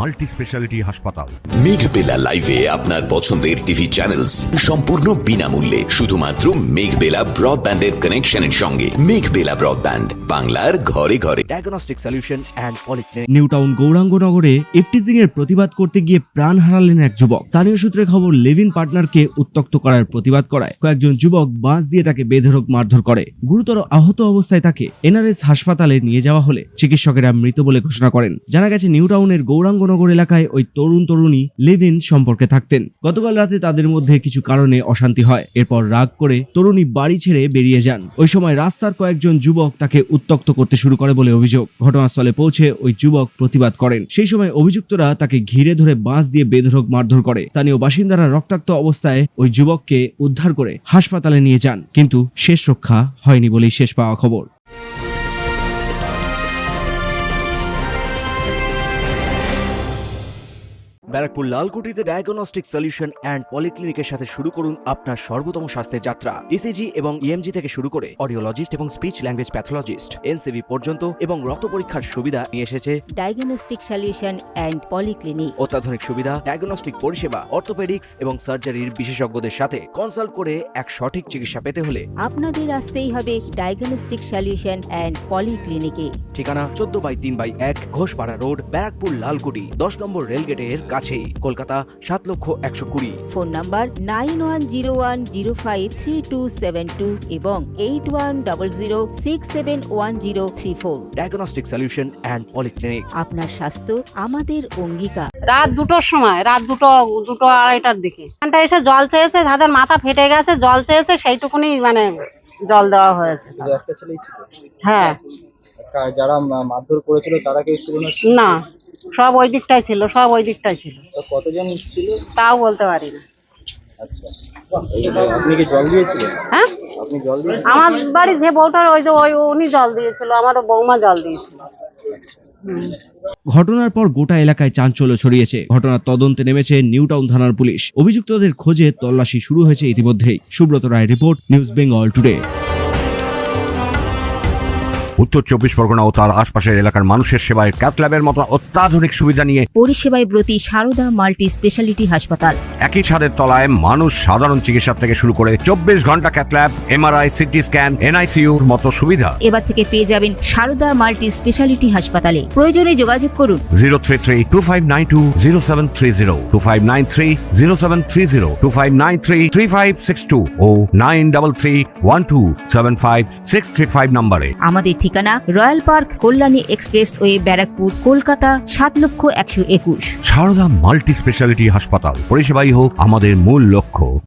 Multi speciality হাসপাতাল। মেঘবেলা লাইভে আপনার পছন্দের টিভি চ্যানেলস সম্পূর্ণ বিনামূল্যে শুধুমাত্র মেঘবেলা ব্রডব্যান্ডের কানেকশনের সঙ্গে। মেঘবেলা ব্রডব্যান্ড, বাংলার ঘরে ঘরে। Diagnostic solution and polyclinic. New Town গৌরাঙ্গনগরে ইফটিজিং এর প্রতিবাদ করতে গিয়ে প্রাণ হারালেন এক যুবক। স্থানীয় সূত্রে খবর, লিভ-ইন পার্টনারকে উত্ত্যক্ত করার প্রতিবাদ করায় কয়েকজন যুবক বাঁশ দিয়ে তাকে বেধড়ক মারধর করে। গুরুতর আহত অবস্থায় তাকে এনআরএস হাসপাতালে নিয়ে যাওয়া হলে চিকিৎসকেরা মৃত বলে ঘোষণা করেন। জানা গেছে, নিউ টাউনের গৌরাঙ্গনগর এলাকায় ওই তরুণী লিভ-ইন সম্পর্কে থাকতেন। গতকাল রাতে তাদের মধ্যে কিছু কারণে অশান্তি হয়। এরপর রাগ করে তরুণী বাড়ি ছেড়ে বেরিয়ে যান। ওই সময় রাস্তার কয়েকজন যুবক তাকে উত্ত্যক্ত করতে শুরু করে বলে অভিযোগ। ঘটনাস্থলে পৌঁছে ওই যুবক প্রতিবাদ করেন। সেই সময় অভিযুক্তরা তাকে ঘিরে ধরে বাঁশ দিয়ে বেধড়ক মারধর করে। স্থানীয় বাসিন্দারা রক্তাক্ত অবস্থায় ওই যুবককে উদ্ধার করে হাসপাতালে নিয়ে যান, কিন্তু শেষ রক্ষা হয়নি বলেই শেষ পাওয়া খবর। ব্যারাকপুর লালকুটিতে ডায়াগনস্টিক সলিউশন অ্যান্ড পলিক্লিনিকের সাথে শুরু করুন আপনার সর্বোত্তম স্বাস্থ্যের যাত্রা। ইসিজি এবং ইএমজি থেকে শুরু করে অডিওলজিস্ট এবং স্পিচ ল্যাঙ্গুয়েজ প্যাথোলজিস্ট, এনসিবি পর্যন্ত এবং রক্ত পরীক্ষার সুবিধা নিয়ে এসেছে ডায়াগনস্টিক সলিউশন অ্যান্ড পলিক্লিনিক। অত্যাধুনিক সুবিধা, ডায়াগনস্টিক পরিষেবা, অর্থোপেডিক্স এবং সার্জারির বিশেষজ্ঞদের সাথে কনসাল্ট করে এক সঠিক চিকিৎসা পেতে হলে আপনাদের আসতেই হবে ডায়াগনস্টিক সলিউশন অ্যান্ড পলিক্লিনিকে। ঠিকানা 14/3/1 ঘোষপাড়া রোড, ব্যারাকপুর লালকুটি, 10 নম্বর রেলগেটের কাছেই, কলকাতা 7,120,000। ফোন নাম্বার 9101053272 এবং 8100671034। Diagnostic solution and polyclinic. আপনার স্বাস্থ্য আমাদের অঙ্গীকার। রাত দুটোর সময়, রাত দুটো আড়াইটার দিকে এখানটা এসে জল চেয়েছে, যাদের মাথা ফেটে গেছে জল চেয়েছে, সেইটুকুনি মানে জল দেওয়া হয়েছে। একটা ছেলেই ছিল? হ্যাঁ। যারা মারধর করেছিল তারা কেউ ছিল না, সব ওই দিকটাই ছিল, সব ওই দিকটাই ছিল। কতজন ছিল তাও বলতে পারি না। আচ্ছা, আপনি কি জল দিয়েছিলেন? হ্যাঁ, আপনি জল দিয়ে? আমার বাড়ি যে বউটার উনি জল দিয়েছিল, আমার বৌমা জল দিয়েছিল। ঘটনার পর গোটা এলাকায় চাঞ্চল্য ছড়িয়েছে। ঘটনার তদন্তে নেমেছে নিউ টাউন থানার পুলিশ। অভিযুক্তদের খোঁজে তল্লাশি শুরু হয়েছে ইতিমধ্যেই। Subrata Roy report, news Bengal today. উত্তর 24 পরগনা ও তার আশপাশের এলাকার মানুষের সেবায় ক্যাথল্যাবের মতো অত্যাধুনিক সুবিধা নিয়ে পরিষেবায় ব্রতী সারদা মাল্টি স্পেশালিটি হাসপাতাল। একই ছাদের তলায় মানুষ সাধারণ চিকিৎসা থেকে শুরু করে 24 ঘন্টা ক্যাথল্যাব, এমআরআই, সিটি স্ক্যান, এনআইসিইউর মতো সুবিধা এবার থেকে পেয়ে যাবেন সারদা মাল্টি স্পেশালিটি হাসপাতালে। প্রয়োজনে যোগাযোগ করুন 033-2592-0730, 2593-0730, 2593-3562 ও 9331275635 নম্বরে। আমাদের ঠিকানা Royal Park, Kalyani expressway, Barrackpore, Kolkata 7,121,000। Sarada multi speciality হাসপাতাল, পরিষেবাই হোক আমাদের মূল লক্ষ্য।